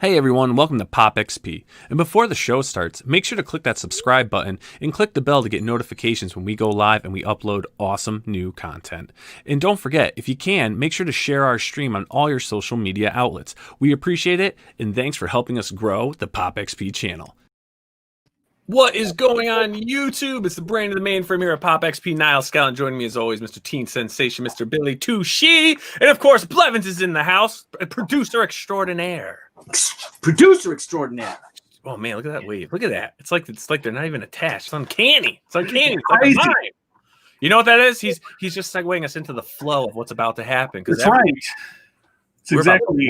Hey everyone, welcome to POPXP. And before the show starts, make sure to click that subscribe button and click the bell to get notifications when we go live and we upload awesome new content. And don't forget, if you can, make sure to share our stream on all your social media outlets. We appreciate it, and thanks for helping us grow the POPXP channel. What is going on YouTube? It's the brain of the mainframe here at POPXP. Niall Scallon joining me as always, Mr. Teen Sensation, Mr. Billy Touchy, and of course Blevins is in the house, producer extraordinaire. Producer extraordinaire. Oh man, look at that wave! Look at that. It's like they're not even attached. It's uncanny. It's uncanny. It's like a mime. You know what that is? He's just segueing us into the flow of what's about to happen. That's right. It's exactly.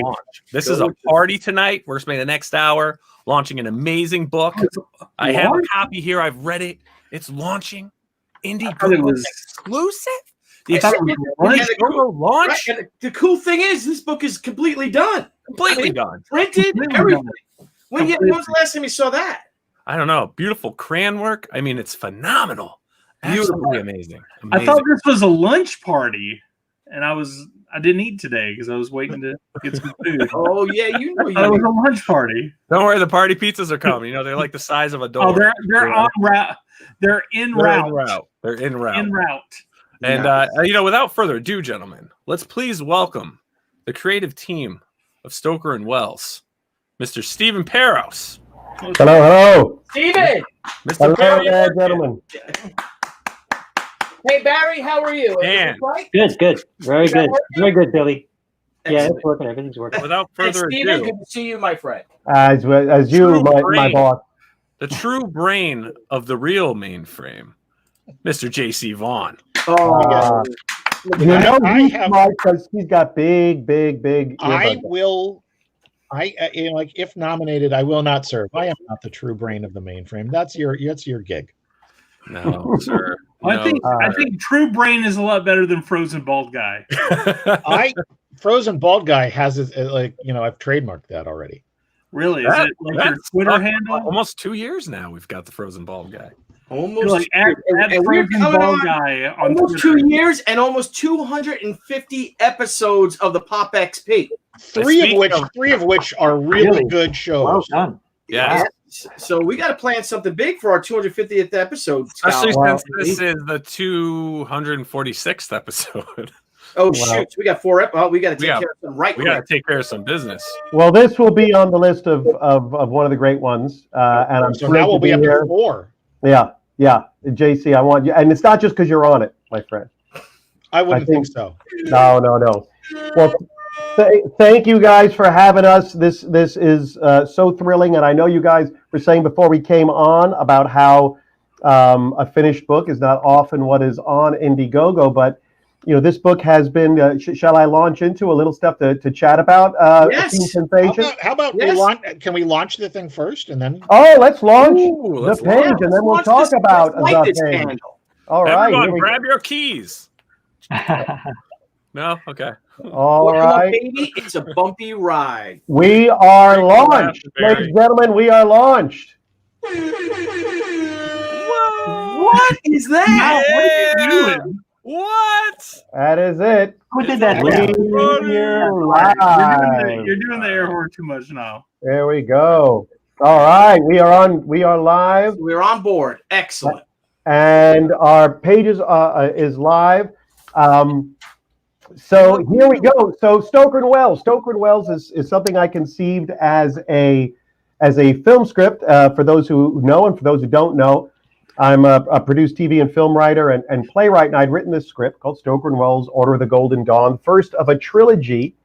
This is a party tonight. We're spending the next hour launching an amazing book. I have a copy here. I've read it. It's launching. Indiegogo exclusive. The launch. Right. The cool thing is, this book is completely done. Completely done. Printed, everything. When was the last time you saw that? I don't know. Beautiful crayon work. I mean, it's phenomenal. Absolutely amazing. I thought this was a lunch party, and I didn't eat today because I was waiting to get some food. Oh yeah, you know, it was a lunch party. Don't worry, the party pizzas are coming. You know, they're like the size of a door. Oh, they're en route. They're en route. They're en route. En route. And without further ado, gentlemen, let's please welcome the creative team of Stoker and Wells, Mr. Stephen Peros. Hello. Steven! Mr. Hello there, gentlemen. Hey, Barry, how are you? Dan. Good. Very good. Very good, Billy. Yeah, it's working. Everything's working. Without further Steven, ado, good to see you, my friend. As you, my boss. The true brain of the real mainframe, Mr. JC Vaughn. Oh, he's smart because he's got big. If nominated, I will not serve. I am not the true brain of the mainframe. That's your gig. No, sir. I think True Brain is a lot better than Frozen Bald Guy. Frozen Bald Guy has it. I've trademarked that already. Really? Is it like your Twitter handle? Almost 2 years now. We've got the Frozen Bald Guy. Almost and we're coming on guy on almost Twitter. 2 years and almost 250 episodes of the POPXP. Three of which are really good shows. Well done. Yeah. So we got to plan something big for our 250th episode. Especially since this is the 246th episode. Oh, shoot. We got 4 episodes. We got to take care of some We got to take care of some business. Well, this will be on the list of one of the great ones. And I'm so now we'll be up to 4. Yeah. JC, I want you. And it's not just because you're on it, my friend. I wouldn't think so. No. Well, thank you guys for having us. This is so thrilling. And I know you guys were saying before we came on about how a finished book is not often what is on Indiegogo, but this book has been. Shall I launch into a little stuff to chat about? Yes. Sensation. How about can we launch the thing first and then? Oh, let's launch the page and then we'll talk about the page. Candle. All right. Everyone, grab your keys. No? Okay. All right. Baby, it's a bumpy ride. We are launched. Ladies and gentlemen, we are launched. Whoa. What is that? Yeah. What are you doing? What? That is it. Who did that? You're doing the air horn too much now. There we go. All right. We are live. We're on board. Excellent. And our page is live. So here we go. So Stoker and Wells. Stoker and Wells is something I conceived as a film script. For those who know and for those who don't know, I'm a produced TV and film writer and playwright, and I'd written this script called Stoker and Wells, Order of the Golden Dawn, first of a trilogy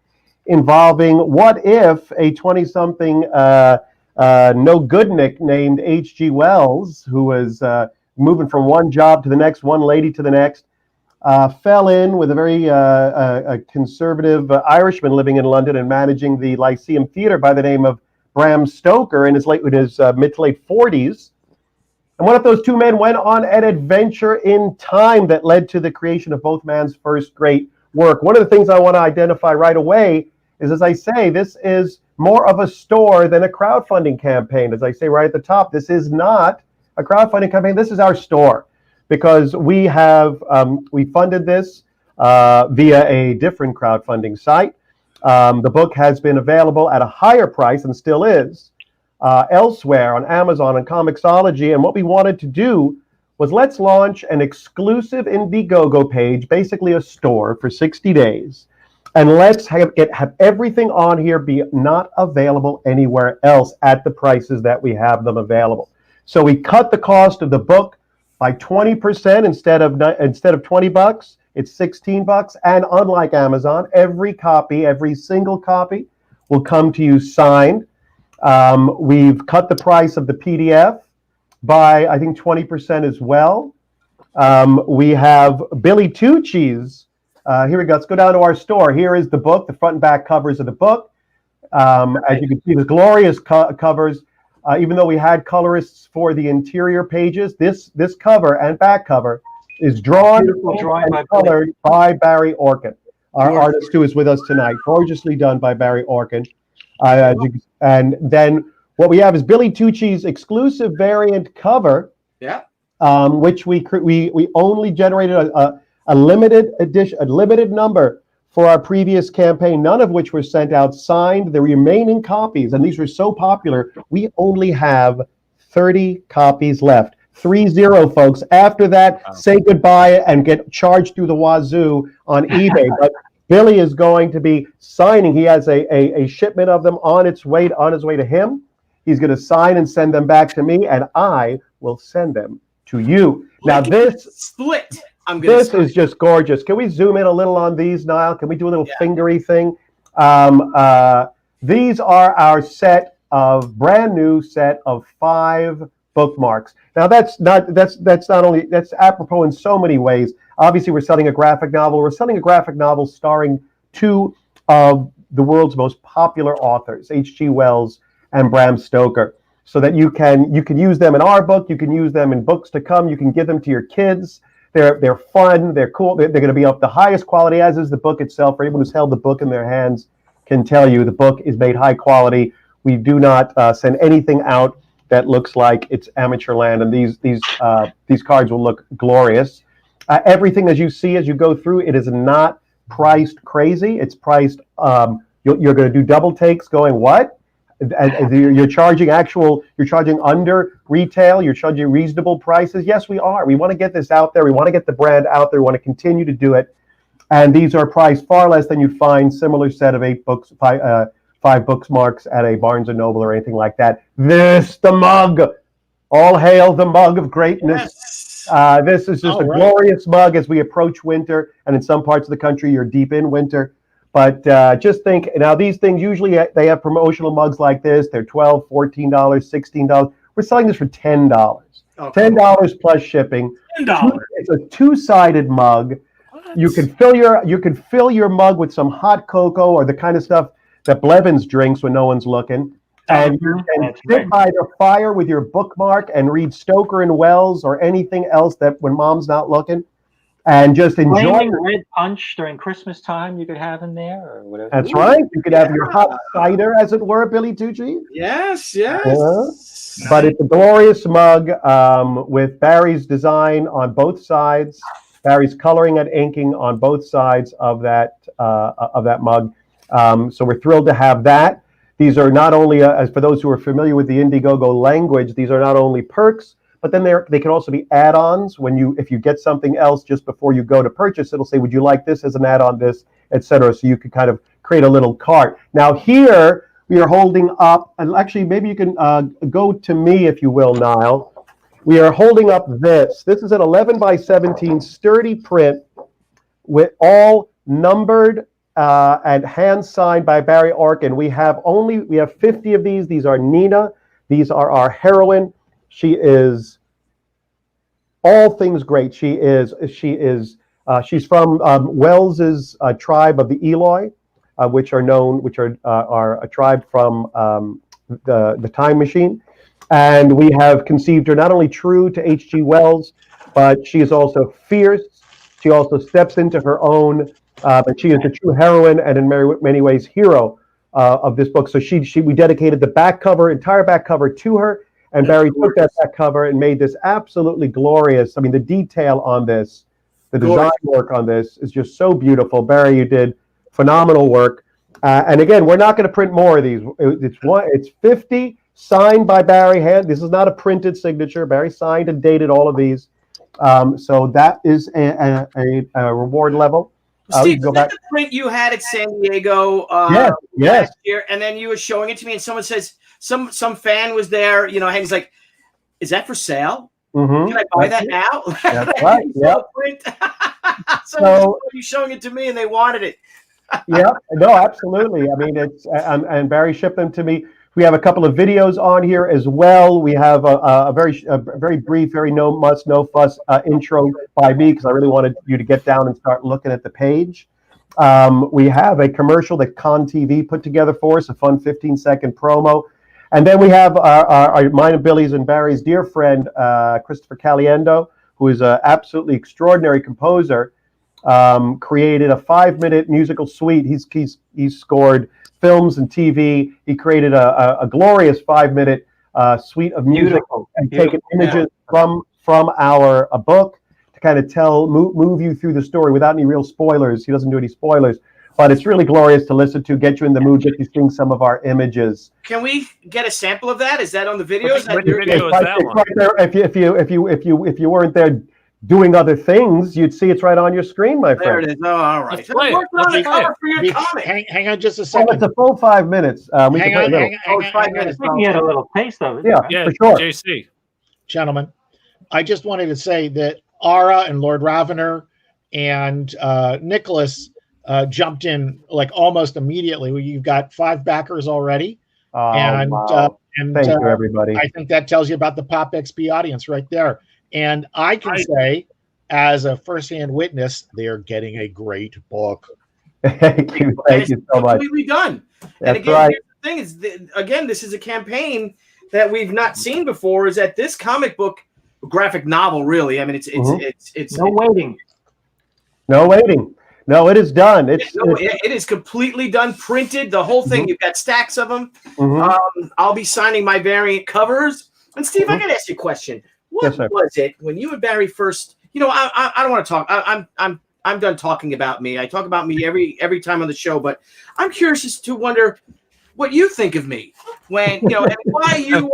involving what if a 20-something no-goodnik named H.G. Wells, who was moving from one job to the next, one lady to the next, fell in with a very conservative Irishman living in London and managing the Lyceum Theatre by the name of Bram Stoker in his mid to late 40s. And what if those two men went on an adventure in time that led to the creation of both man's first great work? One of the things I want to identify right away is, as I say, this is more of a store than a crowdfunding campaign. As I say right at the top, this is not a crowdfunding campaign. This is our store, because we have we funded this via a different crowdfunding site. The book has been available at a higher price and still is elsewhere on Amazon and Comixology. And what we wanted to do was let's launch an exclusive Indiegogo page, basically a store for 60 days. And let's have everything on here be not available anywhere else at the prices that we have them available. So we cut the cost of the book by 20% instead of $20, it's $16. And unlike Amazon, every single copy will come to you signed. We've cut the price of the PDF by, I think, 20% as well. We have Billy Tucci's. Here we go. Let's go down to our store. Here is the book, the front and back covers of the book. As you can see, the glorious covers. Even though we had colorists for the interior pages, this cover and back cover is drawn and colored by Barry Orkin, our artist who is with us tonight. Gorgeously done by Barry Orkin. And then what we have is Billy Tucci's exclusive variant cover, which we only generated a limited edition, a limited number for our previous campaign, none of which were sent out signed. The remaining copies, and these were so popular, we only have 30 copies left. 30, folks. After that, say goodbye and get charged through the wazoo on eBay. But Billy is going to be signing. He has a shipment of them on his way to him. He's going to sign and send them back to me, and I will send them to you. Now this split. This is just gorgeous. Can we zoom in a little on these, Niall? Can we do a little fingery thing? These are our brand new set of 5 bookmarks. Now that's apropos in so many ways. Obviously, we're selling a graphic novel. We're selling a graphic novel starring 2 of the world's most popular authors, H.G. Wells and Bram Stoker, so that you can use them in our book. You can use them in books to come. You can give them to your kids. They're fun. They're cool. They're going to be of the highest quality, as is the book itself. For anyone who's held the book in their hands can tell you the book is made high quality. We do not send anything out that looks like it's amateur land, and these cards will look glorious. Everything as you see as you go through, it is not priced crazy. It's priced. You're going to do double takes, going what? You're charging under retail. You're charging reasonable prices. Yes, we are. We want to get this out there. We want to get the brand out there. We want to continue to do it. And these are priced far less than you'd find similar set of 5 bookmarks at a Barnes & Noble or anything like that. The mug. All hail the mug of greatness. Yes. This is just glorious mug as we approach winter. And in some parts of the country, you're deep in winter. But just think, now these things, usually they have promotional mugs like this. They're $12, $14, $16. We're selling this for $10. Okay. $10 plus shipping. $10. It's a 2-sided mug. What? You can fill your mug with some hot cocoa or the kind of stuff that Blevins drinks when no one's looking. And you can sit by the fire with your bookmark and read Stoker and Wells or anything else that when mom's not looking. And just enjoy. Flaming red punch during Christmas time you could have in there or whatever. That's right. You could have your hot cider, as it were, Billy Tucci. Yes. But it's a glorious mug with Barry's design on both sides, Barry's coloring and inking on both sides of that mug. So we're thrilled to have that. These are not only, as for those who are familiar with the Indiegogo language, these are not only perks, but then they can also be add-ons. If you get something else just before you go to purchase, it'll say, would you like this as an add-on, this, etc. So you could kind of create a little cart. Now here we are holding up, and actually maybe you can go to me if you will, Niall. We are holding up this. This is an 11 by 17 sturdy print with all numbered and hand signed by Barry Orkin. We have 50 of these. These are Nina. These are our heroine. She is all things great. She's from Wells's tribe of the Eloi, which are a tribe from the Time Machine, and we have conceived her not only true to H.G. Wells, but she is also fierce. She also steps into her own, but she is the true heroine and in many ways hero of this book. So we dedicated the entire back cover to her. And Barry took that back cover and made this absolutely glorious. I mean, the detail on this, the design work on this is just so beautiful. Barry, you did phenomenal work. And again, we're not going to print more of these. It's 50 signed by Barry. This is not a printed signature. Barry signed and dated all of these. So that is a reward level. Steve, was that the print you had at San Diego last year? And then you were showing it to me, and someone says some fan was there. You know, and he's like, "Is that for sale? Mm-hmm. Can I buy that now?" That's right. Yeah. So you showing it to me, and they wanted it. Yeah. No, absolutely. I mean, it's and Barry shipped them to me. We have a couple of videos on here as well. We have a very brief, very no fuss intro by me because I really wanted you to get down and start looking at the page. We have a commercial that Con TV put together for us, a fun 15-second promo. And then we have our mine and Billy's and Barry's dear friend, Christopher Caliendo, who is an absolutely extraordinary composer, created a 5-minute musical suite. He's scored films and TV. He created a glorious 5-minute suite of music and taken images from our book to kind of move you through the story without any real spoilers. He doesn't do any spoilers, but it's really glorious to listen to, get you in the mood, get you seeing some of our images. Can we get a sample of that? Is that on the video? Which video is that one? Right there. If you weren't there doing other things, you'd see it's right on your screen, my friend. There it is. Oh, all right. Let's play it. On the cover for your comic. Hang on just a Oh, second. it's a full 5 minutes. We Hang can on, play a hang little. on, 5 minutes. We can get a little taste of it. Yeah, for sure. JC. Gentlemen, I just wanted to say that Ara and Lord Ravener and Nicholas jumped in like almost immediately. You've got 5 backers already. And thank you, everybody. I think that tells you about the POPXP audience right there. And I can say, as a firsthand witness, they are getting a great book. Thank you so much. Completely done. And That's again, right. here's the thing is, this is a campaign that we've not seen before. Is that this comic book, graphic novel, really? I mean, it's No waiting. No waiting. No, it is done. It is completely done, printed. The whole thing. You've got stacks of them. I'll be signing my variant covers. And Steve, I got to ask you a question. What was it when you and Barry first? You know, I don't want to talk. I'm done talking about me. I talk about me every time on the show, but I'm curious as to wonder what you think of me when and why you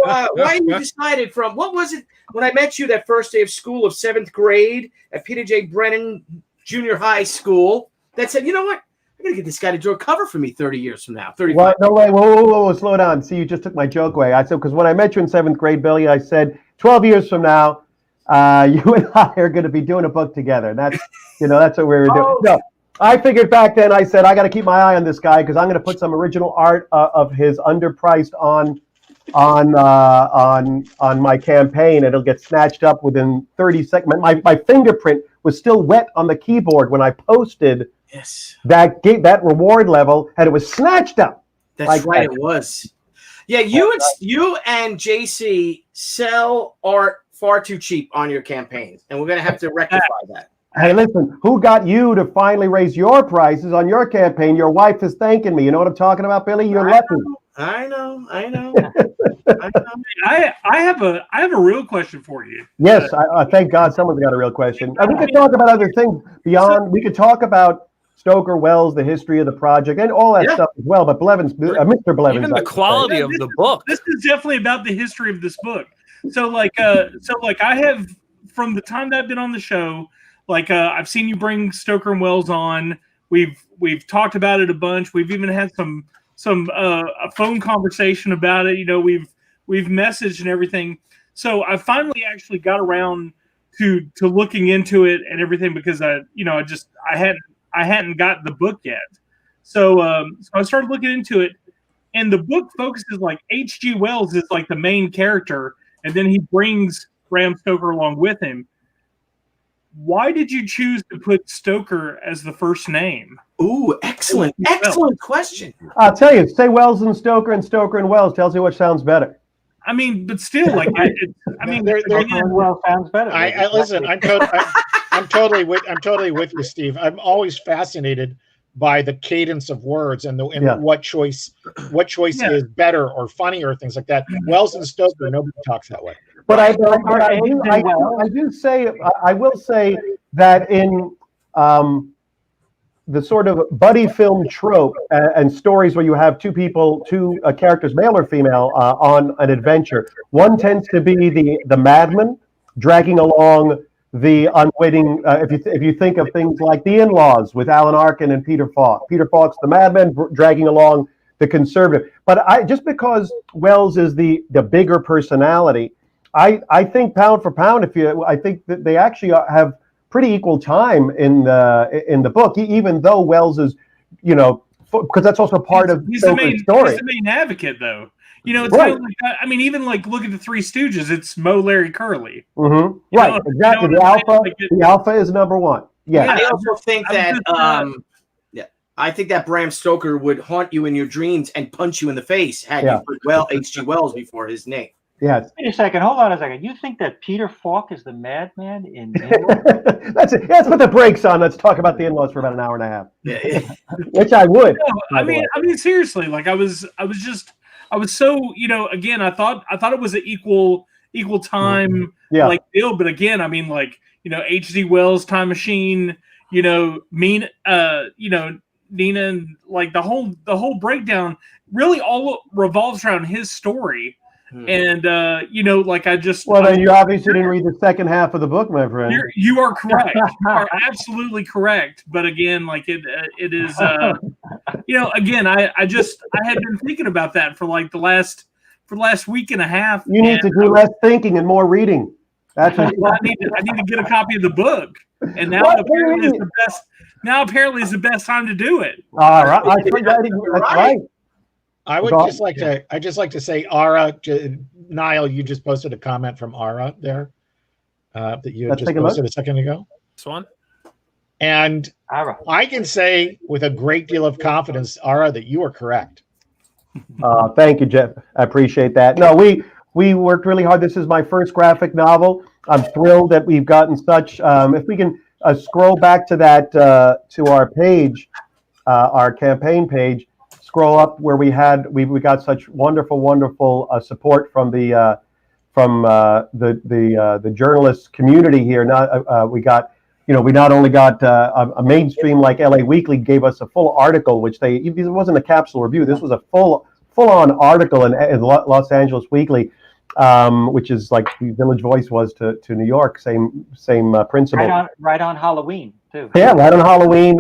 decided from what was it when I met you that first day of school of 7th grade at Peter J. Brennan Junior High School that said, you know what, I'm gonna get this guy to draw a cover for me 30 years from now. 35. Well, no way. Whoa, slow down. See, you just took my joke away. I said because when I met you in 7th grade, Billy, I said 12 years from now, you and I are going to be doing a book together. And that's that's what we were doing. No, I figured back then. I said I got to keep my eye on this guy because I'm going to put some original art of his underpriced on my campaign. It'll get snatched up within 30 seconds. My fingerprint was still wet on the keyboard when I posted that reward level, and it was snatched up. That's right. It was. Yeah, you and JC sell art far too cheap on your campaigns, and we're going to have to rectify that. Hey, listen, who got you to finally raise your prices on your campaign? Your wife is thanking me. You know what I'm talking about, Billy? You're lucky. I know. I have a real question for you. Yes, thank God someone's got a real question. And we could talk about other things beyond. We could talk about Stoker Wells, the history of the project, and all that stuff as well. But Mr. Blevins, even the quality of the book. This is definitely about the history of this book. So I have, from the time that I've been on the show, I've seen you bring Stoker and Wells on. We've talked about it a bunch. We've even had some a phone conversation about it. We've messaged and everything. So I finally actually got around to looking into it and everything because I hadn't got the book yet. So I started looking into it, and the book focuses H.G. Wells is the main character, and then he brings Bram Stoker along with him. Why did you choose to put Stoker as the first name? Ooh, excellent question. I'll tell you, say Wells and Stoker and Wells tells you what sounds better. I mean, but still, Stoker and Wells sounds better. Listen. I'm totally with you, Steve. I'm always fascinated by the cadence of words and what choice is better or funnier or things like that. Wells and Stoker, nobody talks that way. But I will say that in the sort of buddy film trope and stories where you have two characters, male or female, on an adventure. One tends to be the madman dragging along the unwitting. If you think of things like The In-Laws with Alan Arkin and Peter Falk. Peter Falk's the madman dragging along the conservative. But just because Wells is the bigger personality, I think pound for pound, I think that they actually have pretty equal time in the book, even though Wells is, because that's also part of Stoker's story. He's the main advocate, though. It's right. kind of like, even like look at the Three Stooges. It's Moe, Larry, Curly. Mm-hmm. Right, exactly. The alpha is number one. Yeah. I also think that I think that Bram Stoker would haunt you in your dreams and punch you in the face had you put H.G. Wells before his name. Yes. Wait a second. Hold on a second. You think that Peter Falk is the madman in? That's it. Let's put the brakes on. Let's talk about The In-Laws for about an hour and a half. Yeah. Which I would. No, I mean, seriously. Like I was so again. I thought it was an equal time like deal. But again, I mean, like H.G. Wells, Time Machine. Nina, and like the whole breakdown really all revolves around his story. And like I just then you obviously didn't read the second half of the book, my friend. You are correct. You are absolutely correct. But again, like it is again, I had been thinking about that for like the last week and a half. You need to do less thinking and more reading. That's what I need to get a copy of the book. And now apparently is the best time to do it. All right. That's right. I would just like to say, Ara, Niall, you just posted a comment from Ara there that you had just posted a second ago. This one? And Ara. I can say with a great deal of confidence, Ara, that you are correct. Thank you, Jeff. I appreciate that. No, we worked really hard. This is my first graphic novel. I'm thrilled that we've gotten such. If we can scroll back to that to our page, our campaign page. Scroll up where we got such wonderful support from the journalist community here. Now we not only got a mainstream like LA Weekly gave us a full article, which it wasn't a capsule review. This was a full on article in Los Angeles Weekly, which is like the Village Voice was to New York. Same principle. Right on Halloween too. Yeah, right on Halloween.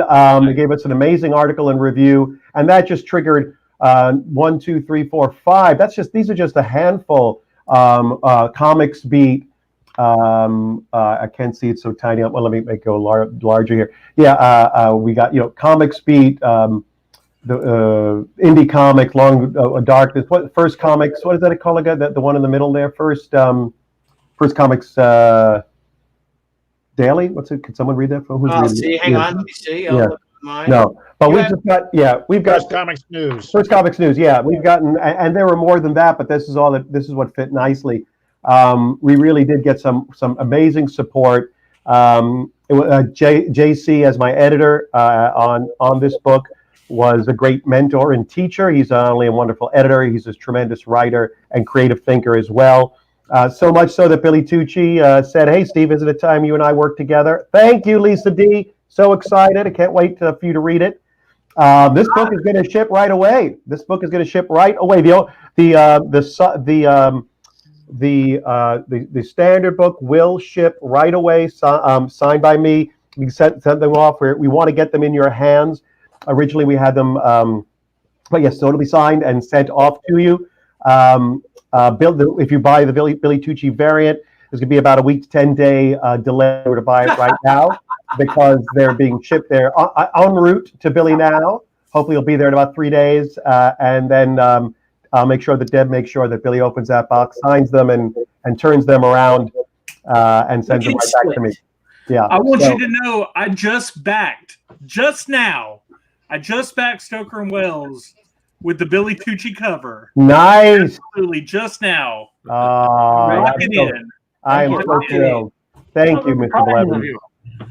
They gave us an amazing article and review, and that just triggered 1, 2, 3, 4, 5. These are just a handful. Comics Beat. I can't see it so tiny. Well, let me make it go larger here. Yeah, we got Comics Beat. The Indie Comics, Long Darkness. First Comics? What is that called again? The one in the middle there. First Comics Daily. What's it? Could someone read that? Who's reading? Hang on. Let me see. No, but we've got First Comics News. First Comics News. Yeah, we've gotten, and there were more than that, but this is what fit nicely. We really did get some amazing support. JC as my editor on this book was a great mentor and teacher. He's not only a wonderful editor, he's a tremendous writer and creative thinker as well. So much so that Billy Tucci said, "Hey, Steve, isn't it time you and I work together?" Thank you, Lisa D. So excited! I can't wait for you to read it. This book is going to ship right away. The standard book will ship right away, signed by me. We sent them off. We want to get them in your hands. Originally, we had them, it'll be signed and sent off to you. If you buy the Billy Tucci variant, there's going to be about a week to 10-day delay to buy it right now because they're being shipped there en route to Billy now. Hopefully, it'll be there in about 3 days, and then I'll make sure that Deb makes sure that Billy opens that box, signs them, and turns them around and sends them right back to me. Yeah. I want you to know I just backed Stoker and Wells with the Billy Tucci cover. Nice. Absolutely, just now. I am so thrilled. Thank you, Mr. Blevins.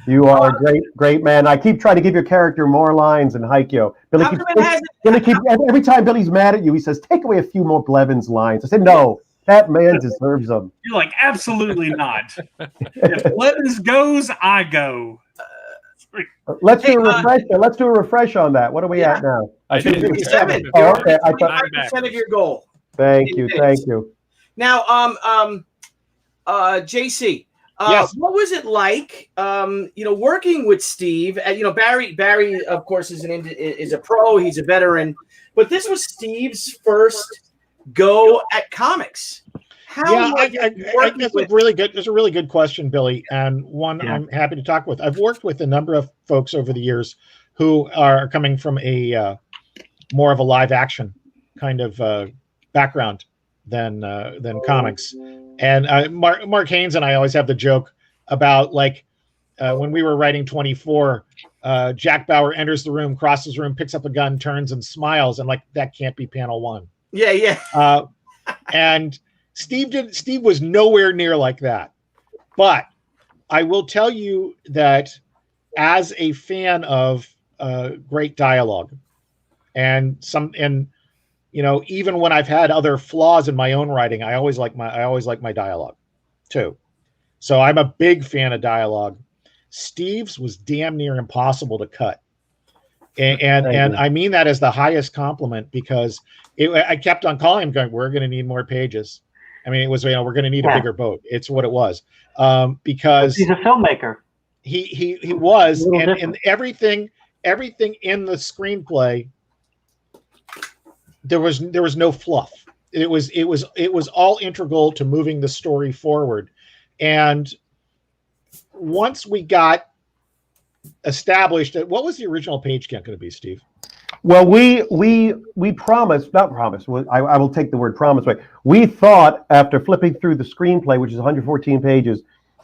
You are a great man. I keep trying to give your character more lines and Hikyo. Every time Billy's mad at you, he says, "Take away a few more Blevins lines." I said, "No, that man deserves them." You're like, absolutely not. If Blevins goes, I go. Let's do a refresh. Let's do a refresh on that. What are we at now? I think 57. Oh, okay. I thought. 25% of your goal. Thank you. Now, JC, Yes. what was it like, working with Steve? Barry, of course, is a pro. He's a veteran, but this was Steve's first go at comics. It's a really good question, Billy, and one I'm happy to talk with. I've worked with a number of folks over the years who are coming from a more of a live action kind of background than comics. And Mark Haynes and I always have the joke about when we were writing 24, Jack Bauer enters the room, crosses the room, picks up a gun, turns and smiles, and that can't be panel one. Yeah. And Steve was nowhere near like that. But I will tell you that as a fan of great dialogue and even when I've had other flaws in my own writing, I always like my dialogue too. So I'm a big fan of dialogue. Steve's was damn near impossible to cut. And I mean that as the highest compliment, because I kept on calling him going, we're going to need more pages. I mean, it was, we're going to need a bigger boat. It's what it was. Because he's a filmmaker. He was, and everything in the screenplay, there was no fluff. It was all integral to moving the story forward. And once we got established, what was the original page count going to be, Steve? Well, we promised, not promised. I will take the word promise away. We thought, after flipping through the screenplay, which is 114 pages,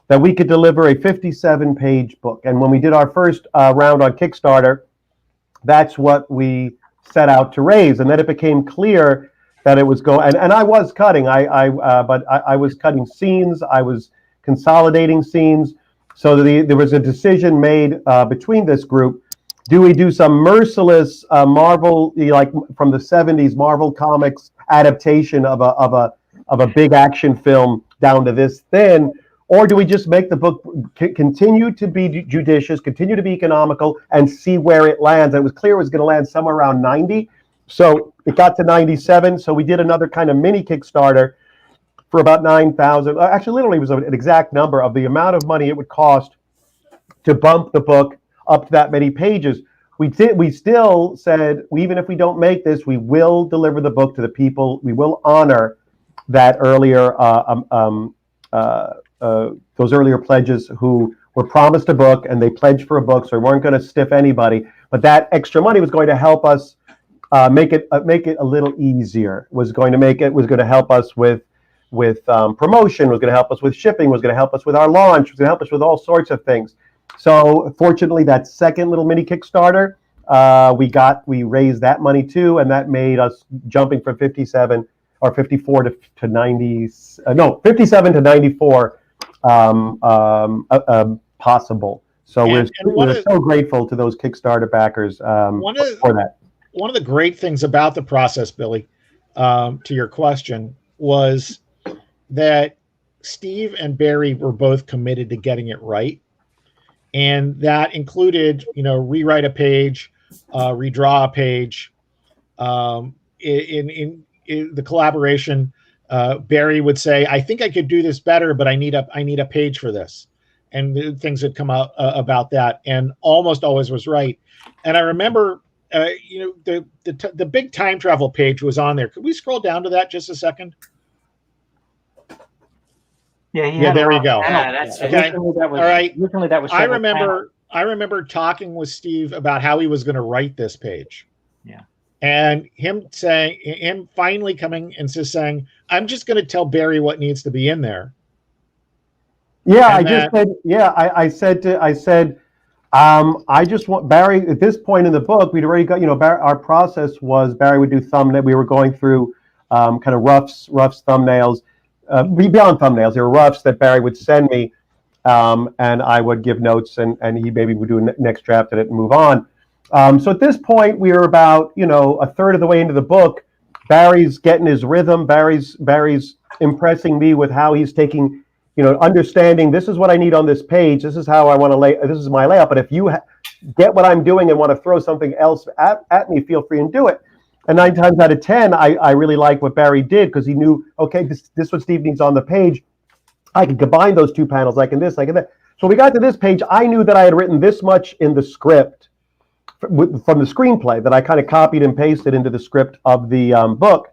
that we could deliver a 57-page book. And when we did our first round on Kickstarter, that's what we set out to raise. And then it became clear that it was going. And I was cutting. But I was cutting scenes. I was consolidating scenes. So there was a decision made between this group. Do we do some merciless Marvel, like from the 70s Marvel Comics adaptation of a big action film down to this thin, or do we just make the book continue to be judicious, continue to be economical, and see where it lands? And it was clear it was going to land somewhere around 90, so it got to 97. So we did another kind of mini Kickstarter for about 9,000. Actually, literally, it was an exact number of the amount of money it would cost to bump the book up to that many pages. We still said, even if we don't make this, we will deliver the book to the people. We will honor that earlier, those earlier pledges who were promised a book and they pledged for a book, so we weren't going to stiff anybody. But that extra money was going to help us make it a little easier. Was going to help us with promotion. Was going to help us with shipping. Was going to help us with our launch. Was going to help us with all sorts of things. So fortunately, that second little mini Kickstarter, we raised that money too, and that made us jumping from 57 or 54 to 90. 57 to 94 possible. So we're so grateful to those Kickstarter backers for that. One of the great things about the process, Billy, to your question, was that Steve and Barry were both committed to getting it right. And that included, rewrite a page, redraw a page. In the collaboration, Barry would say, "I think I could do this better, but I need a page for this," and things would come out about that, and almost always was right. And I remember, the big time travel page was on there. Could we scroll down to that just a second? Yeah, there you go. Yeah, that's okay. All right. Originally that was I remember talking with Steve about how he was going to write this page. Yeah. And him finally coming and just saying, "I'm just going to tell Barry what needs to be in there." Yeah, I said, I just want Barry at this point in the book. We'd already got, our process was Barry would do thumbnail. We were going through kind of roughs thumbnails. Beyond thumbnails, there were roughs that Barry would send me, and I would give notes, and he maybe would do a next draft of it and move on. So at this point, we were about a third of the way into the book. Barry's getting his rhythm. Barry's impressing me with how he's taking understanding this is what I need on this page. This is how I want to lay. This is my layout. But if you get what I'm doing and want to throw something else at me, feel free and do it. And 9 times out of 10, I really like what Barry did, because he knew, okay, this is what Steve needs on the page. I can combine those 2 panels, like in this, like in that. So we got to this page. I knew that I had written this much in the script from the screenplay that I kind of copied and pasted into the script of the book,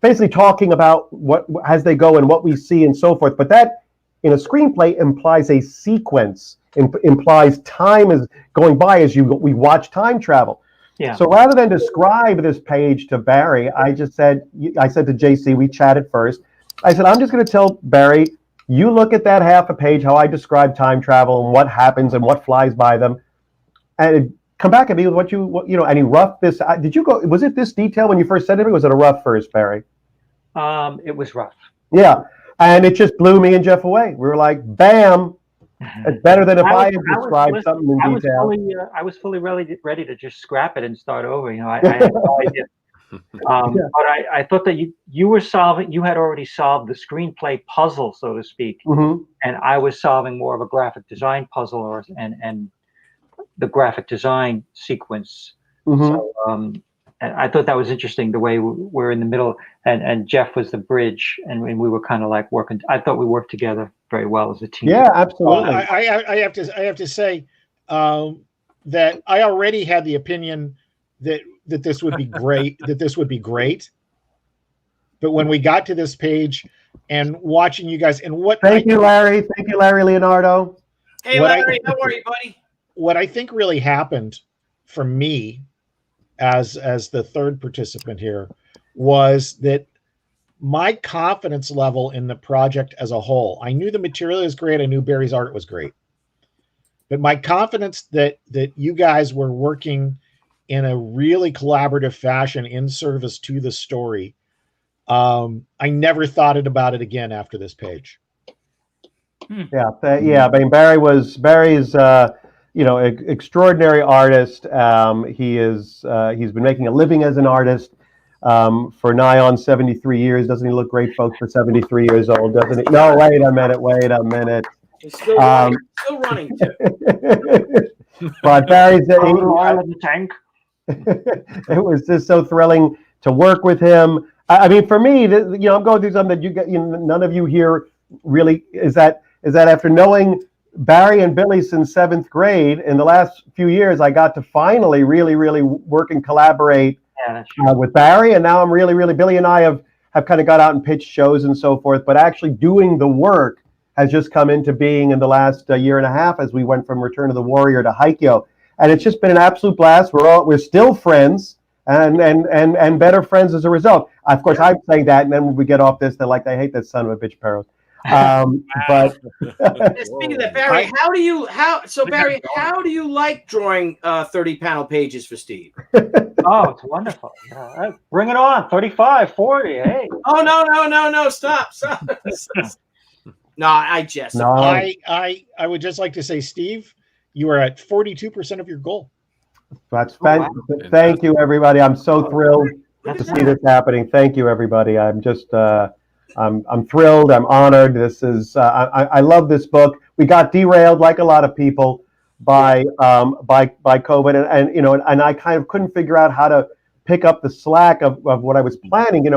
basically talking about what as they go and what we see and so forth. But that in a screenplay implies a sequence, implies time is going by as we watch time travel. Yeah. So rather than describe this page to Barry, I said to JC, we chatted first. I said, I'm just going to tell Barry, you look at that half a page, how I describe time travel and what happens and what flies by them, and come back at me with what any rough this. Was it this detail when you first said it to me? Was it a rough first, Barry? It was rough. Yeah. And it just blew me and Jeff away. We were like, bam. It's better than if I had described something in detail. I was fully ready to just scrap it and start over. I had no idea. But I thought that you had already solved the screenplay puzzle, so to speak. Mm-hmm. And I was solving more of a graphic design puzzle and the graphic design sequence. Mm-hmm. So and I thought that was interesting, the way we're in the middle, and Jeff was the bridge, and we were kind of like working. I thought we worked together very well as a team. Yeah, absolutely. Well, I have to say that I already had the opinion that this would be great, But when we got to this page and watching you guys, and Thank you, Larry Leonardo. Hey, Larry, how are you, buddy? What I think really happened for me as the third participant here was that my confidence level in the project as a whole, I knew the material was great. I knew Barry's art was great, but my confidence that you guys were working in a really collaborative fashion in service to the story, I never thought about it again after this page. Yeah. I mean, Barry's extraordinary artist. He's been making a living as an artist for nigh on 73 years. Doesn't he look great, folks, for 73 years old, doesn't he? No, wait a minute. He's still running too. But Barry's oil in the tank. It was just so thrilling to work with him. I mean, for me, I'm going through something that none of you here really is that after knowing Barry and Billy since 7th grade, in the last few years, I got to finally really, really work and collaborate with Barry. And now I'm really, Billy and I have kind of got out and pitched shows and so forth, but actually doing the work has just come into being in the last year and a half as we went from Return of the Warrior to Haikyo. And it's just been an absolute blast. We're still friends and better friends as a result. Of course, I'm saying that, and then when we get off this, they're like, I hate that son of a bitch, Perros. But speaking of that, Barry, how do you like drawing 30 panel pages for Steve? Oh, it's wonderful. Bring it on. 35, 40. Hey. Oh, no. Stop. No, I jest. No. I would just like to say, Steve, you are at 42% of your goal. That's fantastic. Thank you, everybody. I'm so thrilled to see this happening. Thank you, everybody. I'm just I'm thrilled. I'm honored. This is I love this book. We got derailed, like a lot of people, by COVID, and I kind of couldn't figure out how to pick up the slack of what I was planning.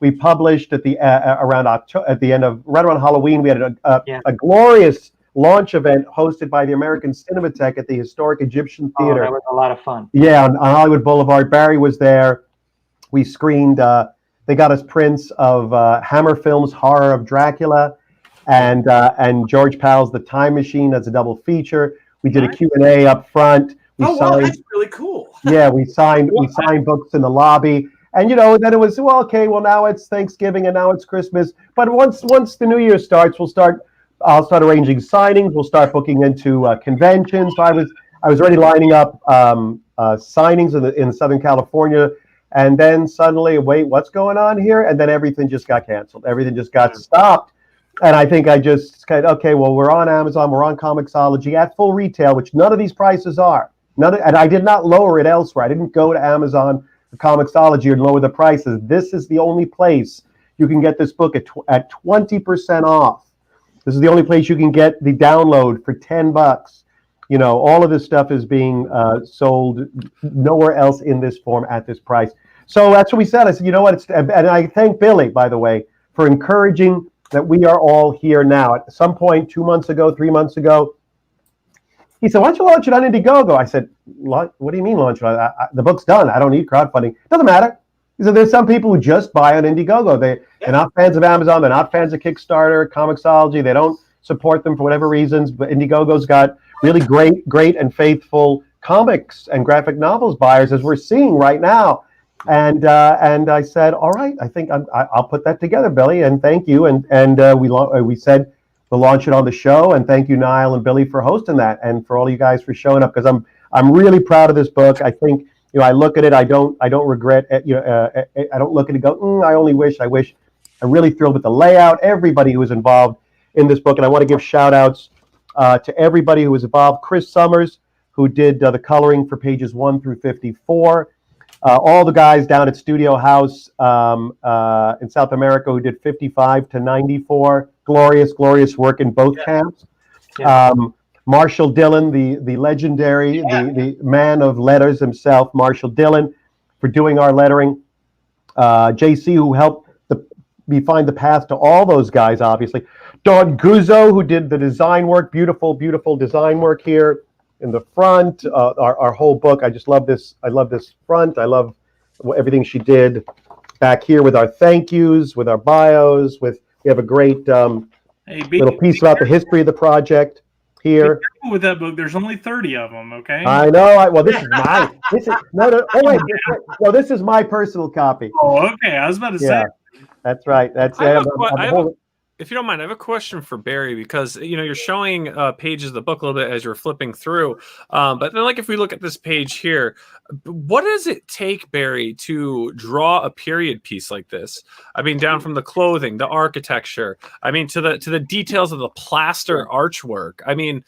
We published at the around October, at the end of right around Halloween. We had a glorious launch event hosted by the American Cinematheque at the historic Egyptian Theater. Oh, that was a lot of fun. Yeah, on Hollywood Boulevard. Barry was there. We screened. They got us prints of Hammer Films' Horror of Dracula, and George Pal's The Time Machine as a double feature. We did a Q&A up front. Wow, that's really cool. Yeah, we signed books in the lobby. And then it was now it's Thanksgiving and now it's Christmas. But once the New Year starts, I'll start arranging signings. We'll start booking into conventions. So I was already lining up signings in Southern California, and then suddenly, wait, what's going on here? And then everything just got canceled. Everything just got stopped. And I think I just we're on Amazon, we're on Comixology at full retail, which none of these prices are. And I did not lower it elsewhere. I didn't go to Amazon or Comixology and lower the prices. This is the only place you can get this book at 20% off. This is the only place you can get the download for $10. You know, all of this stuff is being sold nowhere else in this form at this price. So that's what we said. I said, you know what? And I thank Billy, by the way, for encouraging that we are all here now. At some point, 2 months ago, 3 months ago, he said, why don't you launch it on Indiegogo? I said, what do you mean launch it? The book's done. I don't need crowdfunding. Doesn't matter. He said, there's some people who just buy on Indiegogo. They're not fans of Amazon. They're not fans of Kickstarter, Comixology. They don't support them for whatever reasons. But Indiegogo's got really great and faithful comics and graphic novels buyers, as we're seeing right now. And I said, all right, I think I'll put that together, Billy, and thank you. And we said we'll launch it on the show. And thank you, Niall and Billy, for hosting that, and for all you guys for showing up, because I'm really proud of this book. I think, you know, I look at it, I don't regret it. You know, I don't look at it and go, I only wish. I'm really thrilled with the layout, everybody who was involved in this book. And I want to give shout outs to everybody who was involved. Chris Summers, who did the coloring for pages 1 through 54. All the guys down at Studio House in South America who did 55 to 94. Glorious work in both camps. Yeah. Marshall Dillon, the legendary, the man of letters himself, Marshall Dillon, for doing our lettering. JC, who helped me find the path to all those guys, obviously. Don Guzzo, who did the design work, beautiful design work here in the front. Our whole book, I just love this. I love this front. I love everything she did back here with our thank yous, with our bios. We have a great little piece about the history of the project here. Be careful with that book. There's only 30 of them. Okay. I know. Well, this is mine. This is no. This is my personal copy. Oh, okay. I was about to say. That's right. That's if you don't mind, I have a question for Barry, because you're showing pages of the book a little bit as you're flipping through. But then, like, if we look at this page here, what does it take, Barry, to draw a period piece like this? I mean, down from the clothing, the architecture. I mean, to the details of the plaster archwork. I mean,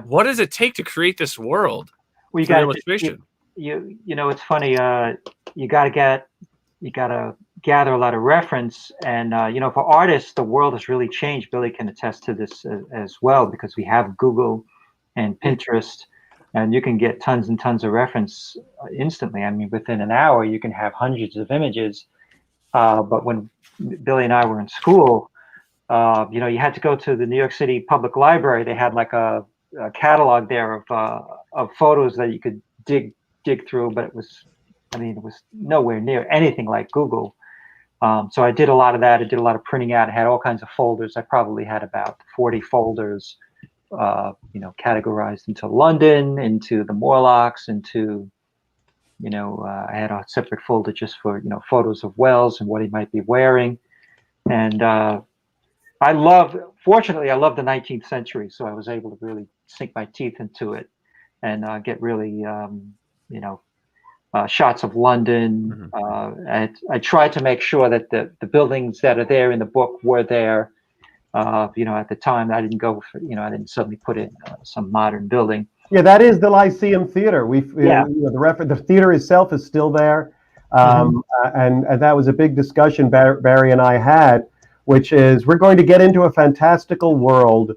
what does it take to create this world? Well, you got illustration. You know, it's funny. You gotta gather a lot of reference, and for artists, the world has really changed. Billy can attest to this as well, because we have Google and Pinterest, and you can get tons and tons of reference instantly. I mean, within an hour, you can have hundreds of images. But when Billy and I were in school, you had to go to the New York City Public Library. They had like a catalog there of photos that you could dig through, but it was nowhere near anything like Google. So I did a lot of that. I did a lot of printing out. I had all kinds of folders. I probably had about 40 folders, categorized into London, into the Morlocks, into, I had a separate folder just for, photos of Wells and what he might be wearing. And fortunately, I love the 19th century. So I was able to really sink my teeth into it and get really, shots of London. I tried to make sure that the buildings that are there in the book were there. At the time, I didn't go for, I didn't suddenly put in some modern building. Yeah, that is the Lyceum Theater. The theater itself is still there. And that was a big discussion Barry and I had, which is we're going to get into a fantastical world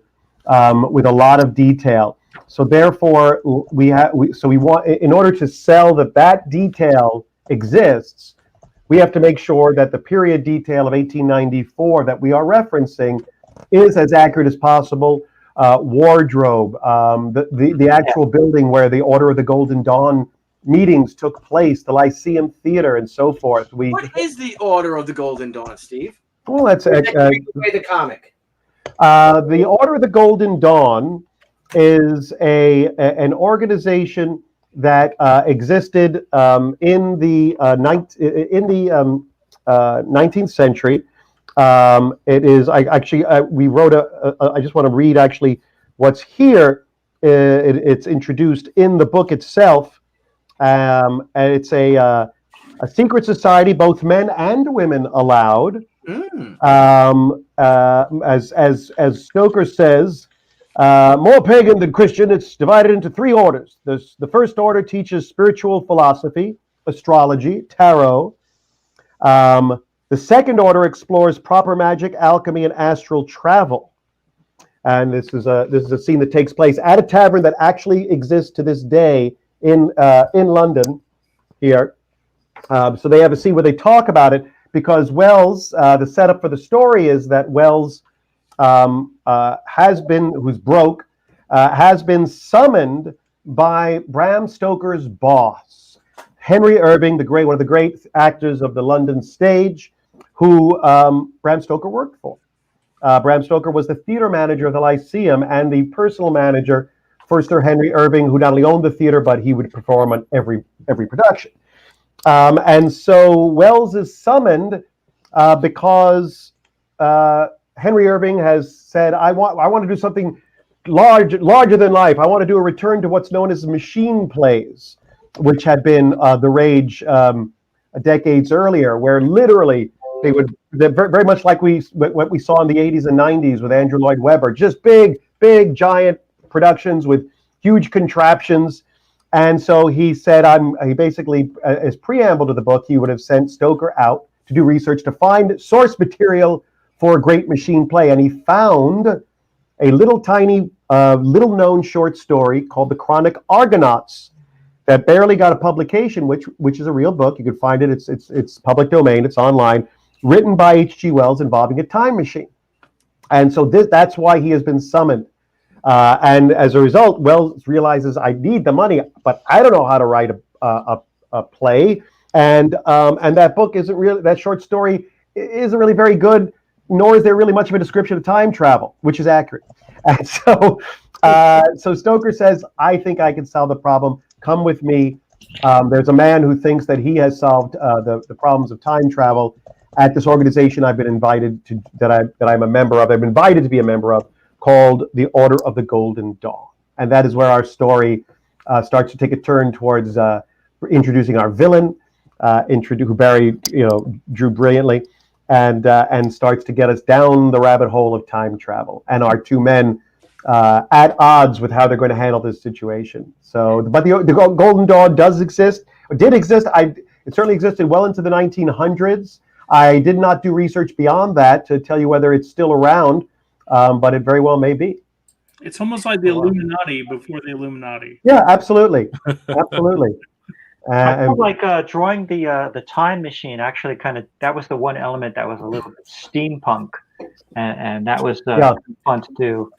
with a lot of detail. So therefore, we want, in order to sell that detail exists, we have to make sure that the period detail of 1894 that we are referencing is as accurate as possible. Wardrobe, the actual building where the Order of the Golden Dawn meetings took place, the Lyceum Theater, and so forth. What is the Order of the Golden Dawn, Steve? Well, that's the comic. The Order of the Golden Dawn is an organization that existed in the 19th century. It is we wrote I just want to read actually what's here. It's introduced in the book itself, and it's a secret society, both men and women allowed. As Stoker says, more pagan than Christian, it's divided into 3 orders. The first order teaches spiritual philosophy, astrology, tarot. The second order explores proper magic, alchemy, and astral travel. And this is a scene that takes place at a tavern that actually exists to this day in London here. So they have a scene where they talk about it because Wells, the setup for the story is that Wells who's broke, has been summoned by Bram Stoker's boss, Henry Irving, one of the great actors of the London stage, who Bram Stoker worked for. Bram Stoker was the theater manager of the Lyceum and the personal manager for Sir Henry Irving, who not only owned the theater, but he would perform on every production. And so Wells is summoned because Henry Irving has said, I want to do something larger than life. I want to do a return to what's known as machine plays, which had been the rage decades earlier, where literally they're very much like what we saw in the 80s and 90s with Andrew Lloyd Webber, just big, giant productions with huge contraptions. And so he said, he basically, as preamble to the book, he would have sent Stoker out to do research to find source material for a great machine play. And he found a little tiny, little known short story called The Chronic Argonauts that barely got a publication, which is a real book. You can find it. It's public domain. It's online, written by H.G. Wells, involving a time machine. And so that's why he has been summoned. And as a result, Wells realizes, I need the money, but I don't know how to write a play. And that book isn't really, that short story isn't really very good, nor is there really much of a description of time travel, which is accurate. And so Stoker says, I think I can solve the problem. Come with me. There's a man who thinks that he has solved the problems of time travel at this organization I've been invited to, that I'm a member of. I've been invited to be a member of, called the Order of the Golden Dawn. And that is where our story starts to take a turn towards introducing our villain, who Barry drew brilliantly, and starts to get us down the rabbit hole of time travel, and our two men at odds with how they're going to handle this situation. So, but the Golden Dawn did exist. It certainly existed well into the 1900s. I did not do research beyond that to tell you whether it's still around, but it very well may be. It's almost like the Illuminati before the Illuminati. Yeah, absolutely, absolutely. I feel like drawing the time machine actually that was the one element that was a little bit steampunk, and that was fun to do,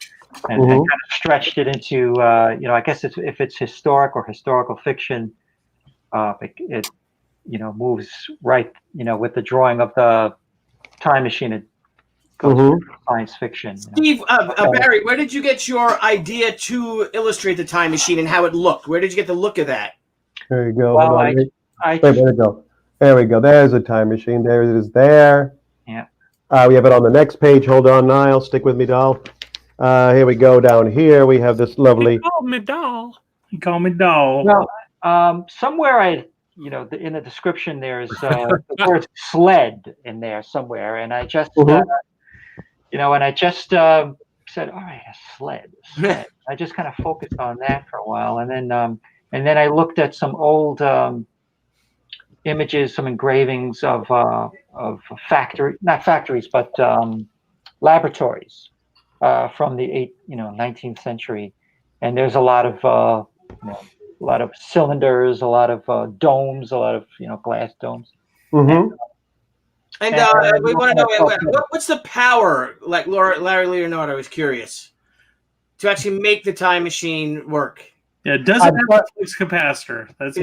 and kind of stretched it into I guess if it's historic or historical fiction, it moves right with the drawing of the time machine. It goes science fiction. Steve, Barry, where did you get your idea to illustrate the time machine and how it looked? Where did you get the look of that? There you go. Well, there we go. There we go. There's a time machine. There it is there. Yeah. We have it on the next page. Hold on, Niall. Stick with me, doll. Here we go. Down here, we have this lovely... You call me doll. You call me doll. Well, somewhere in the description, there's the word sled in there somewhere. And I just, said, all right, a sled. I just kind of focused on that for a while. And then I looked at some old images, some engravings of not factories, but laboratories from the 19th century. And there's a lot of cylinders, a lot of domes, a lot of glass domes. Mm-hmm. And we want to know what's the power, like Larry Leonardo was curious, to actually make the time machine work. Yeah, it doesn't have a flux capacitor. That's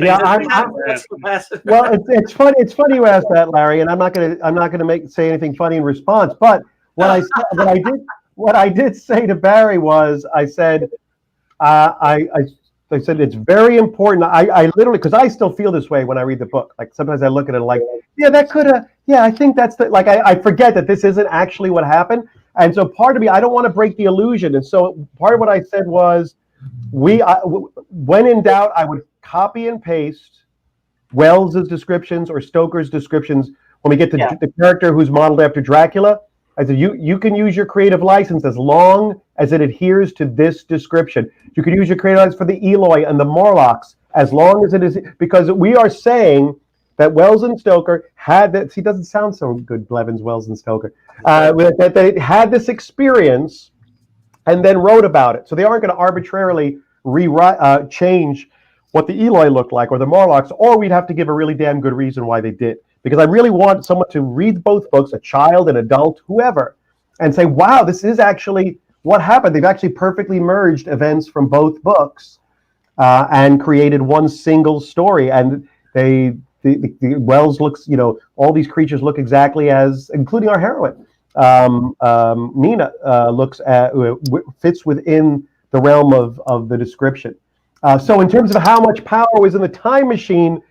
well, it's funny. It's funny you asked that, Larry, and I'm not gonna say anything funny in response. But what I did say to Barry was, I said, I said it's very important. I literally, because I still feel this way when I read the book. Like sometimes I look at it like, I think that's I forget that this isn't actually what happened. And so part of me, I don't want to break the illusion. And so part of what I said was, when in doubt, I would copy and paste Wells's descriptions or Stoker's descriptions when we get to the character who's modeled after Dracula. I said, you can use your creative license as long as it adheres to this description. You can use your creative license for the Eloi and the Morlocks as long as it is, because we are saying that Wells and Stoker had that. See, it doesn't sound so good, Blevins, Wells and Stoker. That they had this experience and then wrote about it. So they aren't going to arbitrarily rewrite, change what the Eloi looked like or the Morlocks, or we'd have to give a really damn good reason why they did. Because I really want someone to read both books, a child, an adult, whoever, and say, wow, this is actually what happened. They've actually perfectly merged events from both books and created one single story. And the Wells looks, all these creatures look exactly as, including our heroine. Nina fits within the realm of the description. So in terms of how much power was in the time machine,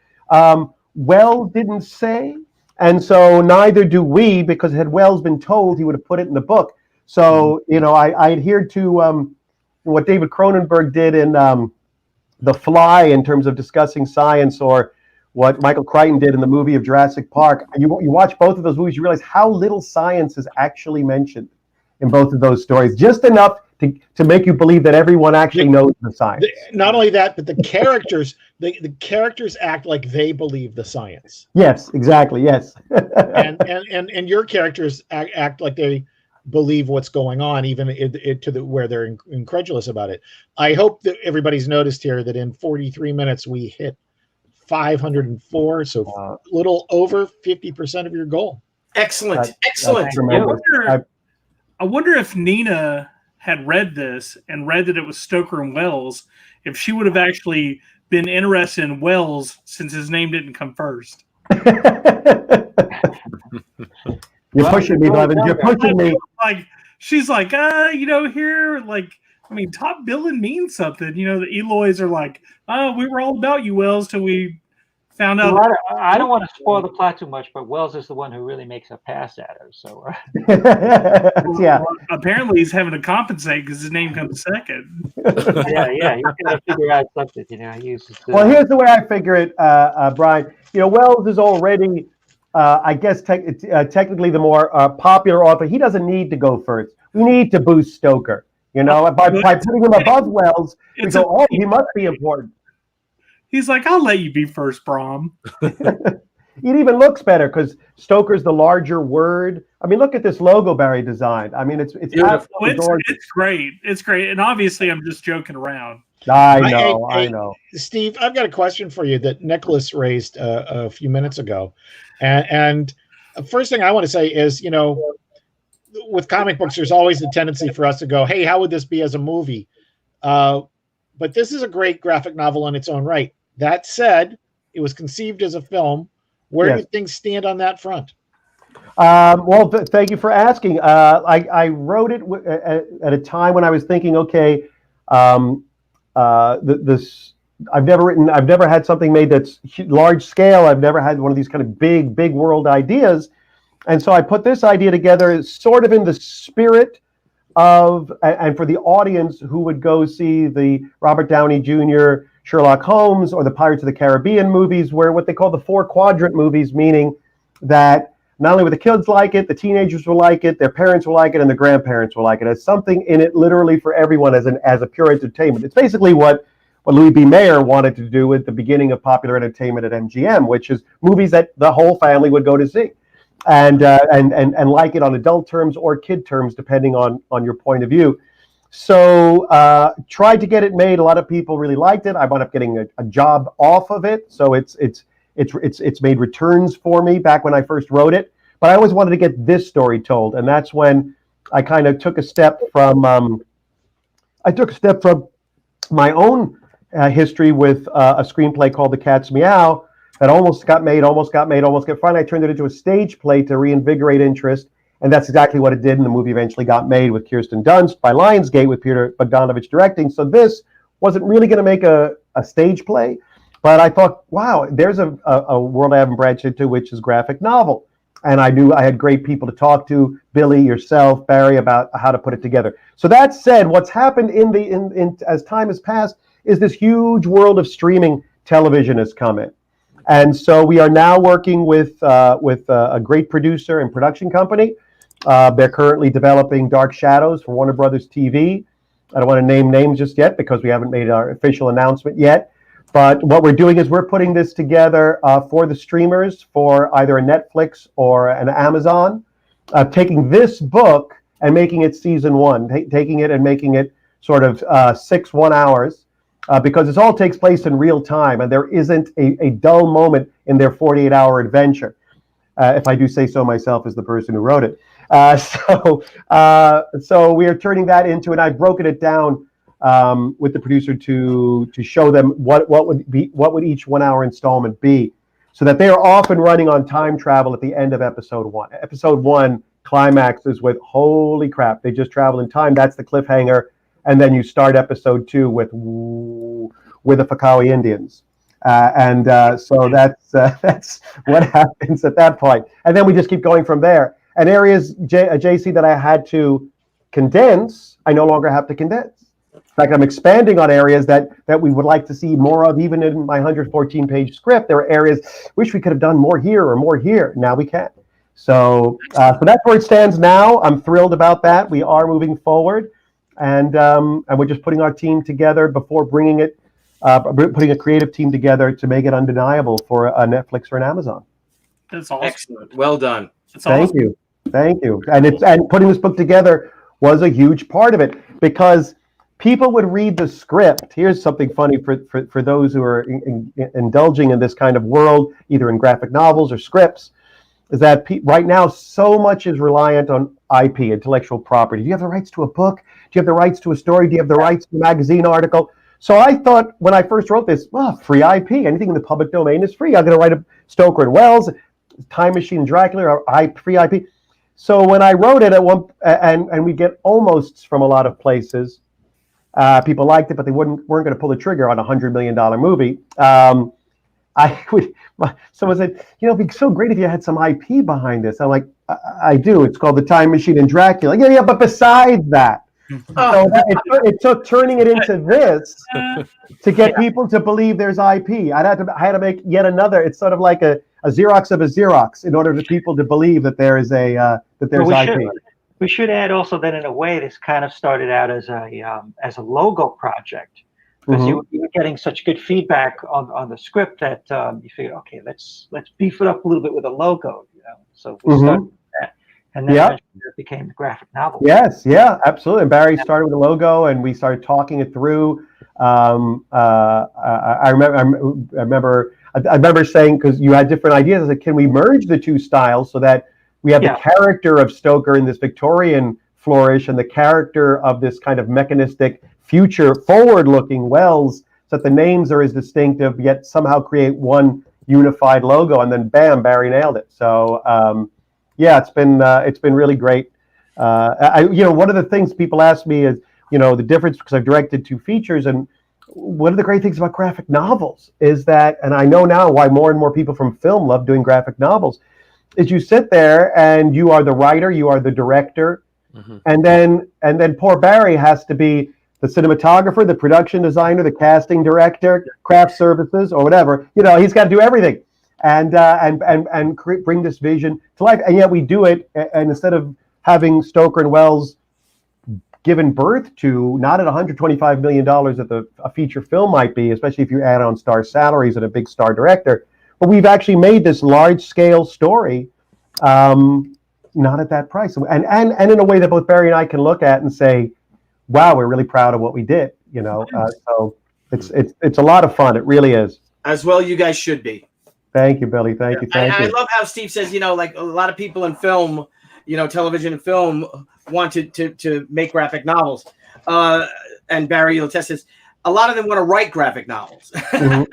Wells didn't say, and so neither do we, because had Wells been told, he would have put it in the book. So, I adhered to what David Cronenberg did in The Fly in terms of discussing science, or what Michael Crichton did in the movie of Jurassic Park. You watch both of those movies, you realize how little science is actually mentioned in both of those stories. Just enough to make you believe that everyone actually knows the science. Not only that, but the characters, the characters act like they believe the science. Yes, exactly. Yes. and your characters act like they believe what's going on, even where they're incredulous about it. I hope that everybody's noticed here that in 43 minutes we hit 504, so a little over 50% of your goal. Excellent. I wonder if Nina had read this and read that it was Stoker and Wells, if she would have actually been interested in Wells since his name didn't come first. You're pushing me, Levin. You're pushing me. Like, she's like, here, like, I mean, top billing means something. The Eloys are like, we were all about you, Wells, till we found out. Well, I don't want to spoil the plot too much, but Wells is the one who really makes a pass at her. So, yeah. Well, apparently, he's having to compensate because his name comes second. yeah, he's got to figure out something. He uses. Well, here's the way I figure it, Brian. Wells is already, I guess, technically the more popular author. He doesn't need to go first. We need to boost Stoker. By putting him above Wells, we go, he must be important. He's like, I'll let you be first, Brom. It even looks better because Stoker's the larger word. I mean, look at this logo Barry designed. I mean, it's great. It's great. And obviously, I'm just joking around. I know. Steve, I've got a question for you that Nicholas raised a few minutes ago. And the first thing I want to say is, with comic books, there's always the tendency for us to go, hey, how would this be as a movie? But this is a great graphic novel in its own right. That said, it was conceived as a film. Where do things stand on that front? Well, thank you for asking. I wrote it at a time when I was thinking, okay, I've never had something made that's large scale. I've never had one of these kind of big world ideas. And so I put this idea together sort of in the spirit of, and for the audience who would go see the Robert Downey Jr. Sherlock Holmes or the Pirates of the Caribbean movies, where what they call the 4-quadrant movies, meaning that not only would the kids like it, the teenagers will like it, their parents will like it, and the grandparents will like it. There's something in it literally for everyone as a pure entertainment. It's basically what Louis B. Mayer wanted to do at the beginning of popular entertainment at MGM, which is movies that the whole family would go to see. And like it on adult terms or kid terms, depending on your point of view. So tried to get it made. A lot of people really liked it. I wound up getting a job off of it. So it's made returns for me back when I first wrote it. But I always wanted to get this story told, and that's when I kind of took a step from my own history with a screenplay called The Cat's Meow. That almost got made. Finally, I turned it into a stage play to reinvigorate interest, and that's exactly what it did. And the movie eventually got made with Kirsten Dunst by Lionsgate with Peter Bogdanovich directing. So this wasn't really going to make a stage play, but I thought, wow, there's a world I haven't branched into, which is graphic novel. And I knew I had great people to talk to, Billy, yourself, Barry, about how to put it together. So that said, what's happened in as time has passed is this huge world of streaming television has come in. And so we are now working with a great producer and production company. They're currently developing Dark Shadows for Warner Brothers TV. I don't want to name names just yet because we haven't made our official announcement yet. But what we're doing is we're putting this together for the streamers, for either a Netflix or an Amazon, taking this book and making it season one, taking it and making it sort of 6 1 hours, because it all takes place in real time, and there isn't a dull moment in their 48-hour adventure. If I do say so myself as the person who wrote it. So we are turning that into, and I've broken it down with the producer to show them what would each 1 hour installment be, so that they are off and running on time travel at the end of episode one. Episode one climaxes with, holy crap, they just travel in time. That's the cliffhanger. And then you start episode two with the Fakawi Indians. So that's what happens at that point. And then we just keep going from there. And areas, JC, that I had to condense, I no longer have to condense. In fact, I'm expanding on areas that we would like to see more of, even in my 114-page script. There are areas, wish we could have done more here or more here. Now we can. So that's where it stands now. I'm thrilled about that. We are moving forward. And we're just putting our team together before bringing it, putting a creative team together to make it undeniable for a Netflix or an Amazon. That's awesome. Excellent. Well done. That's Thank awesome. you. Thank you. And putting this book together was a huge part of it, because people would read the script. Here's something funny for those who are indulging in this kind of world, either in graphic novels or scripts, is that right now so much is reliant on IP, intellectual property. Do you have the rights to a book? Do you have the rights to a story? Do you have the rights to a magazine article? So I thought when I first wrote this, well, free IP, anything in the public domain is free. I'm going to write a Stoker and Wells, Time Machine, Dracula, or free IP. So when I wrote it and we get almosts from a lot of places, people liked it, but they weren't going to pull the trigger on a $100 million movie. Someone said, it'd be so great if you had some IP behind this. I'm like, I do. It's called the Time Machine and Dracula. Yeah, but besides that. So it took turning it into this to get people to believe there's IP. I had to make yet another. It's sort of like a Xerox of a Xerox in order for people to believe that there is that there's IP. We should add also that in a way this kind of started out as a logo project, because you were getting such good feedback on the script that you figured, okay, let's beef it up a little bit with a logo. So we started with that, and then eventually it became the graphic novel. Yes, yeah, absolutely. And Barry started with the logo, and we started talking it through. I remember saying, because you had different ideas, I said, can we merge the two styles so that we have the character of Stoker in this Victorian flourish and the character of this kind of mechanistic, future, forward-looking Wells, so that the names are as distinctive, yet somehow create one unified logo. And then, bam, Barry nailed it. So, it's been really great. One of the things people ask me is, the difference, because I've directed 2 features, and one of the great things about graphic novels is that, and I know now why more and more people from film love doing graphic novels, is you sit there and you are the writer, you are the director, and then poor Barry has to be the cinematographer, the production designer, the casting director, craft services, or whatever. He's got to do everything, and bring this vision to life. And yet we do it, and instead of having Stoker and Wells given birth to, not at $125 million that a feature film might be, especially if you add on star salaries and a big star director, but we've actually made this large-scale story, not at that price, and in a way that both Barry and I can look at and say, "Wow, we're really proud of what we did." So it's a lot of fun. It really is. As well, you guys should be. Thank you, Billy. Thank you. I love how Steve says, like a lot of people in film, television and film wanted to make graphic novels, and Barry, you'll test this. A lot of them want to write graphic novels. You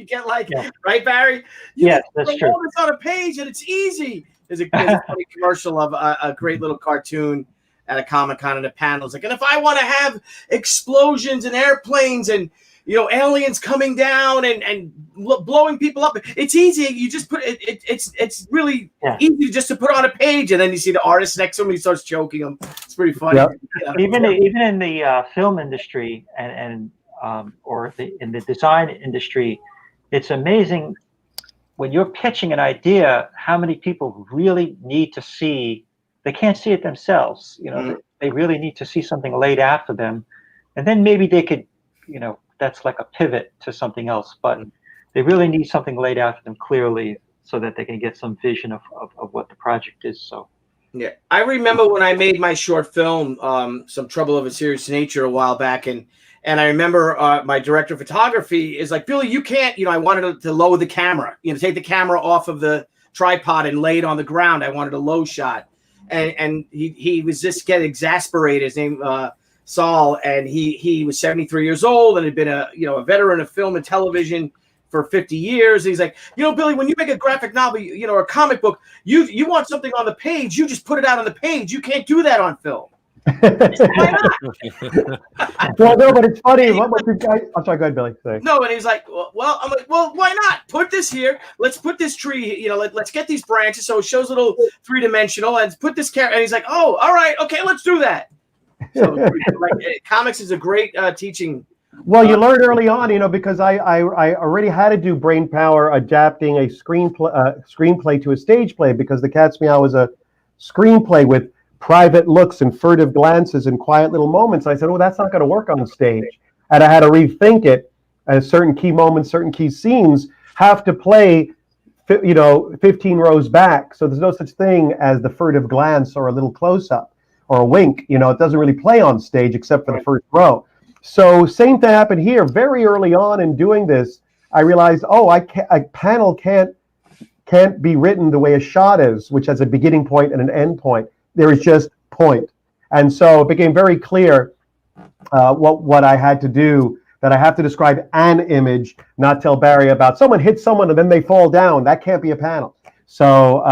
get right, Barry? Yes, that's true. All this on a page and it's easy. There's a funny commercial of a great little cartoon at a Comic-Con, and a panel. It's like, and if I want to have explosions and airplanes and aliens coming down and blowing people up, it's easy. You just put it. It's really easy just to put on a page, and then you see the artist next to him and he starts choking him. It's pretty funny. Yep. Even in the film industry in the design industry, it's amazing when you're pitching an idea how many people really need to see. They can't see it themselves. They really need to see something laid out for them, and then maybe they could, that's like a pivot to something else. But they really need something laid out for them clearly, so that they can get some vision of what the project is. So Yeah, I remember when I made my short film, "Some Trouble of a Serious Nature," a while back, and I remember my director of photography is like, "Billy, you can't." I wanted to lower the camera, take the camera off of the tripod and lay it on the ground. I wanted a low shot, and he was just getting exasperated. His name Saul, and he was 73 years old and had been a veteran of film and television for 50 years. And he's like, Billy, when you make a graphic novel, or a comic book, you want something on the page, you just put it out on the page. You can't do that on film. Why not? Well, no, but it's funny. I'm sorry, go ahead, Billy. Sorry. No, and he's like, well, I'm like, well, why not? Put this here. Let's put this tree, let's get these branches so it shows a little three-dimensional, and put this character. And he's like, oh, all right, okay, let's do that. So, comics is a great teaching. Well, you learn early on, because I already had to do brain power adapting a screenplay to a stage play, because The Cat's Meow was a screenplay with private looks and furtive glances and quiet little moments. I said, that's not going to work on stage. And I had to rethink it. And certain key moments, certain key scenes have to play, 15 rows back. So there's no such thing as the furtive glance or a little close-up or a wink. It doesn't really play on stage except for the first row. So same thing happened here. Very early on in doing this, I realized, a panel can't be written the way a shot is, which has a beginning point and an end point. There is just point. And so it became very clear what I had to do, that I have to describe an image, not tell Barry about someone hits someone and then they fall down. That can't be a panel. So,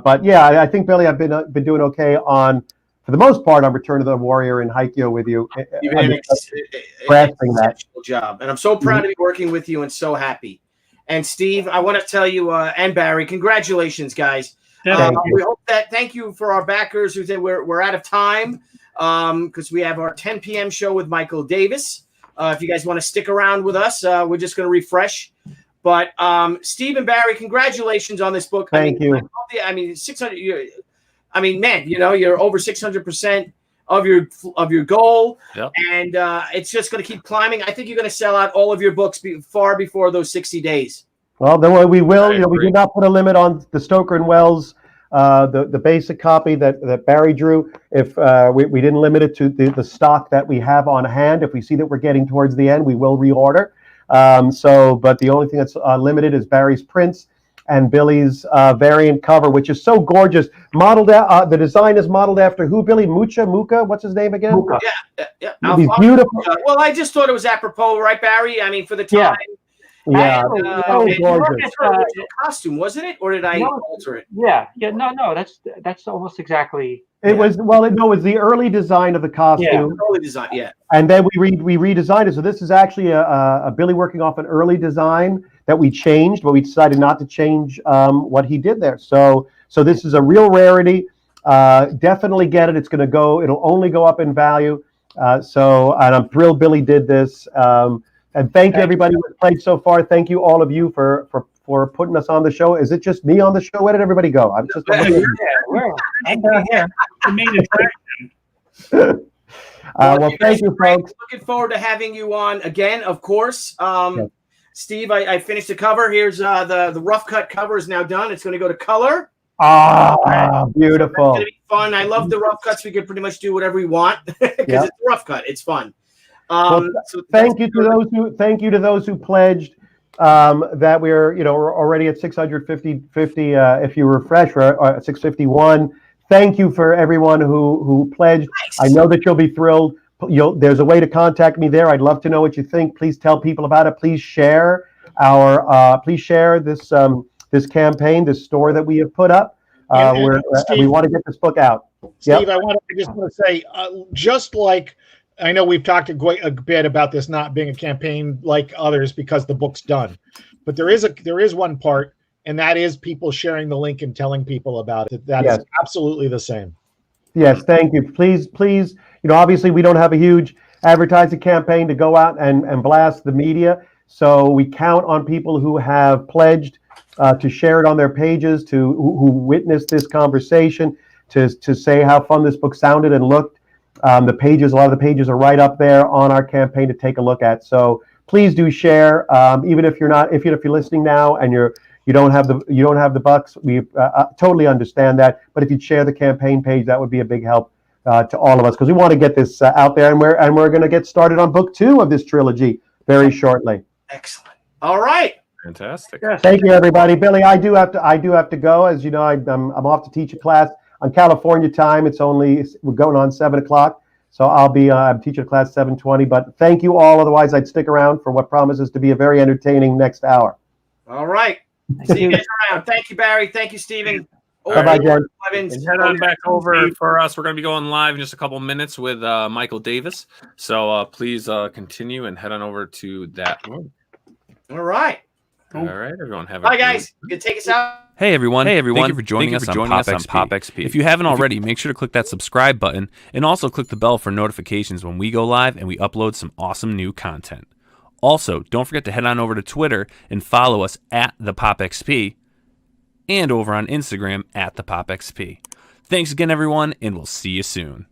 but yeah, I think, Billy, I've been doing okay on, for the most part, on Return of the Warrior and Haikyuu with you. You've done an exceptional job. And I'm so proud to be working with you and so happy. And Steve, I want to tell you, and Barry, congratulations, guys. We hope that, thank you for our backers who said we're out of time because we have our 10 p.m. show with Michael Davis. If you guys want to stick around with us, we're just going to refresh. But Steve and Barry, congratulations on this book. Thank you. 600. Man, you're over 600% of your goal, yep. And it's just going to keep climbing. I think you're going to sell out all of your books far before those 60 days. Well, then we will. We did not put a limit on the Stoker and Wells, the basic copy that Barry drew. If we didn't limit it to the stock that we have on hand. If we see that we're getting towards the end, we will reorder. But the only thing that's limited is Barry's prints and Billy's variant cover, which is so gorgeous. Modeled, the design is modeled after who? Billy Muka? What's his name again? Muka. Yeah. He's beautiful. Well, I just thought it was apropos, right, Barry? For the time. Yeah, gorgeous. Costume, wasn't it, or did I alter it? Yeah. No. That's almost exactly. It was. Well, it was the early design of the costume. Yeah, early design. Yeah. And then we redesigned it. So this is actually a Billy working off an early design that we changed, but we decided not to change what he did there. So this is a real rarity. Definitely get it. It's going to go. It'll only go up in value. And I'm thrilled Billy did this. And thank you, everybody who played so far. Thank you, all of you, for putting us on the show. Is it just me on the show? Where did everybody go? I'm just I'm down here. The main attraction. Well, thank you, folks. Looking forward to having you on again, of course. Steve, I finished the cover. Here's the rough cut cover is now done. It's going to go to color. Beautiful. It's going to be fun. I love the rough cuts. We can pretty much do whatever we want because it's a rough cut. It's fun. So thank you to those who pledged. That we're already at 650. If you refresh, we're at 651. Thank you for everyone who pledged. Nice. I know that you'll be thrilled. There's a way to contact me there. I'd love to know what you think. Please tell people about it. Please share this campaign, this store that we have put up. Steve, we want to get this book out. Steve, I just want to say, just like I know we've talked quite a bit about this not being a campaign like others because the book's done, but there is one part, and that is people sharing the link and telling people about it. That is absolutely the same. Yes, thank you. Please, obviously we don't have a huge advertising campaign to go out and blast the media. So we count on people who have pledged to share it on their pages, who witnessed this conversation, to say how fun this book sounded and looked. A lot of the pages are right up there on our campaign to take a look at. So please do share, even if you're listening now and you're you don't have the bucks, we totally understand that. But if you'd share the campaign page, that would be a big help to all of us, because we want to get this out there, and we're going to get started on book 2 of this trilogy very shortly. Excellent. All right. Fantastic. Yes. Thank you, everybody. Billy, I do have to go. As you know, I'm off to teach a class on California time. We're going on 7 o'clock, so I'm teaching a class 7:20. But thank you all. Otherwise, I'd stick around for what promises to be a very entertaining next hour. All right. See you guys around. Thank you, Barry. Thank you, Stephen. Bye-bye, Jen. And head on back over for us. We're going to be going live in just a couple minutes with Michael Davis. So please continue and head on over to that one. All right. All right, everyone. Bye, guys. You can take us out. Hey, everyone. Thank you for joining us on POPXP. If you haven't already, make sure to click that subscribe button and also click the bell for notifications when we go live and we upload some awesome new content. Also, don't forget to head on over to Twitter and follow us at the POPXP, and over on Instagram at the POPXP. Thanks again, everyone, and we'll see you soon.